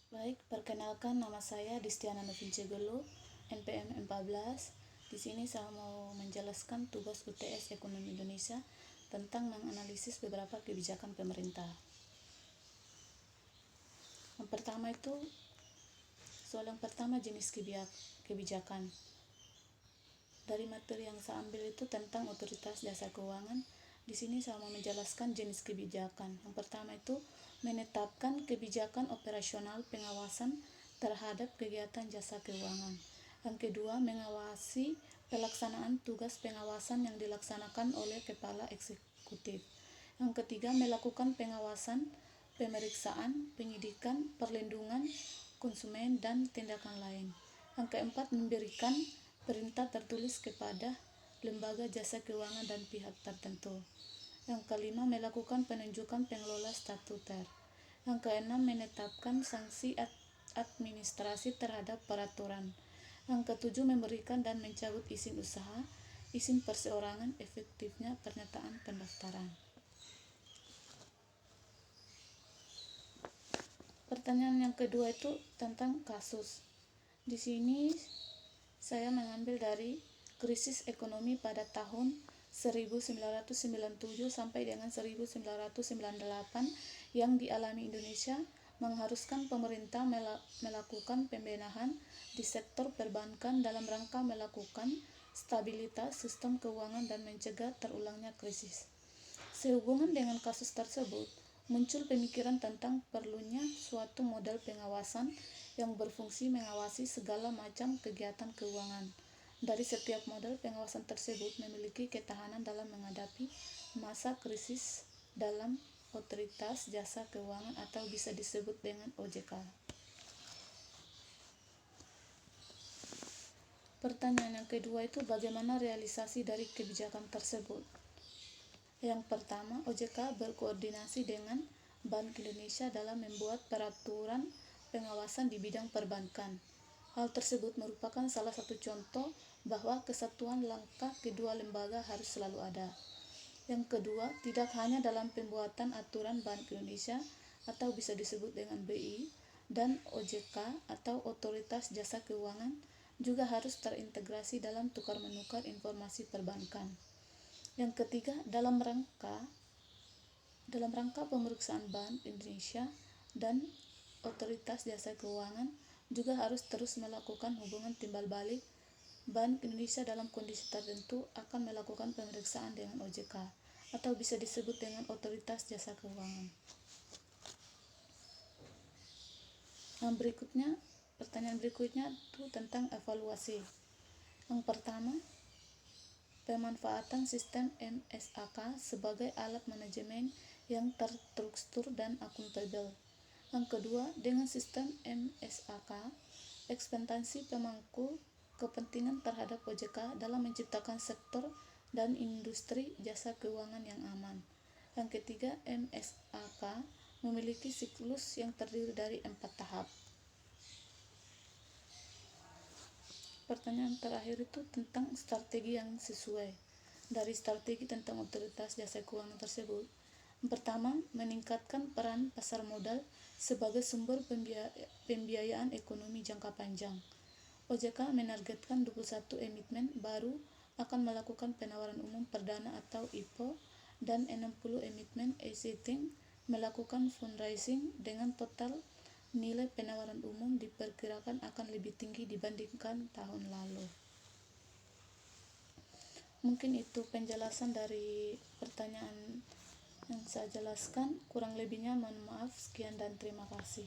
Baik, perkenalkan nama saya Distiana Novince Gelu, NPM 14. Di sini saya mau menjelaskan tugas UTS Ekonomi Indonesia tentang menganalisis beberapa kebijakan pemerintah. Yang pertama itu, soal yang pertama jenis kebijakan. Dari materi yang saya ambil itu tentang otoritas jasa keuangan. Di sini saya mau menjelaskan jenis kebijakan. Yang pertama itu menetapkan kebijakan operasional pengawasan terhadap kegiatan jasa keuangan. Yang kedua, mengawasi pelaksanaan tugas pengawasan yang dilaksanakan oleh kepala eksekutif. Yang ketiga, melakukan pengawasan, pemeriksaan, penyidikan, perlindungan konsumen, dan tindakan lain. Yang keempat, memberikan perintah tertulis kepada lembaga jasa keuangan dan pihak tertentu. Yang kelima, melakukan penunjukan pengelola statuter. Yang keenam, menetapkan sanksi administrasi terhadap peraturan. Yang ketujuh, memberikan dan mencabut izin usaha, izin perseorangan, efektifnya pernyataan pendaftaran. Pertanyaan yang kedua itu tentang kasus. Di sini saya mengambil dari krisis ekonomi pada tahun 1997 sampai dengan 1998 yang dialami Indonesia mengharuskan pemerintah melakukan pembenahan di sektor perbankan dalam rangka melakukan stabilitas sistem keuangan dan mencegah terulangnya krisis. Sehubungan dengan kasus tersebut, muncul pemikiran tentang perlunya suatu model pengawasan yang berfungsi mengawasi segala macam kegiatan keuangan. Dari setiap model pengawasan tersebut memiliki ketahanan dalam menghadapi masa krisis dalam otoritas jasa keuangan atau bisa disebut dengan OJK. Pertanyaan yang kedua itu bagaimana realisasi dari kebijakan tersebut? Yang pertama, OJK berkoordinasi dengan Bank Indonesia dalam membuat peraturan pengawasan di bidang perbankan. Hal tersebut merupakan salah satu contoh bahwa kesatuan langkah kedua lembaga harus selalu ada. Yang kedua, tidak hanya dalam pembuatan aturan Bank Indonesia atau bisa disebut dengan BI dan OJK atau Otoritas Jasa Keuangan juga harus terintegrasi dalam tukar-menukar informasi perbankan. Yang ketiga, dalam rangka pemeriksaan Bank Indonesia dan Otoritas Jasa Keuangan juga harus terus melakukan hubungan timbal balik. Bank Indonesia dalam kondisi tertentu akan melakukan pemeriksaan dengan OJK atau bisa disebut dengan Otoritas Jasa Keuangan. Pertanyaan berikutnya itu tentang evaluasi. Yang pertama, pemanfaatan sistem MSAK sebagai alat manajemen yang terstruktur dan akuntabel. Yang kedua, dengan sistem MSAK, ekspektasi pemangku kepentingan terhadap OJK dalam menciptakan sektor dan industri jasa keuangan yang aman. Yang ketiga, MSAK memiliki siklus yang terdiri dari 4 tahap. Pertanyaan terakhir itu tentang strategi yang sesuai. Dari strategi tentang otoritas jasa keuangan tersebut, yang pertama, meningkatkan peran pasar modal sebagai sumber pembiayaan ekonomi jangka panjang. OJK menargetkan 21 emiten baru akan melakukan penawaran umum perdana atau IPO dan 60 emiten existing melakukan fundraising dengan total nilai penawaran umum diperkirakan akan lebih tinggi dibandingkan tahun lalu. Mungkin itu penjelasan dari pertanyaan yang saya jelaskan. Kurang lebihnya mohon maaf. Sekian dan terima kasih.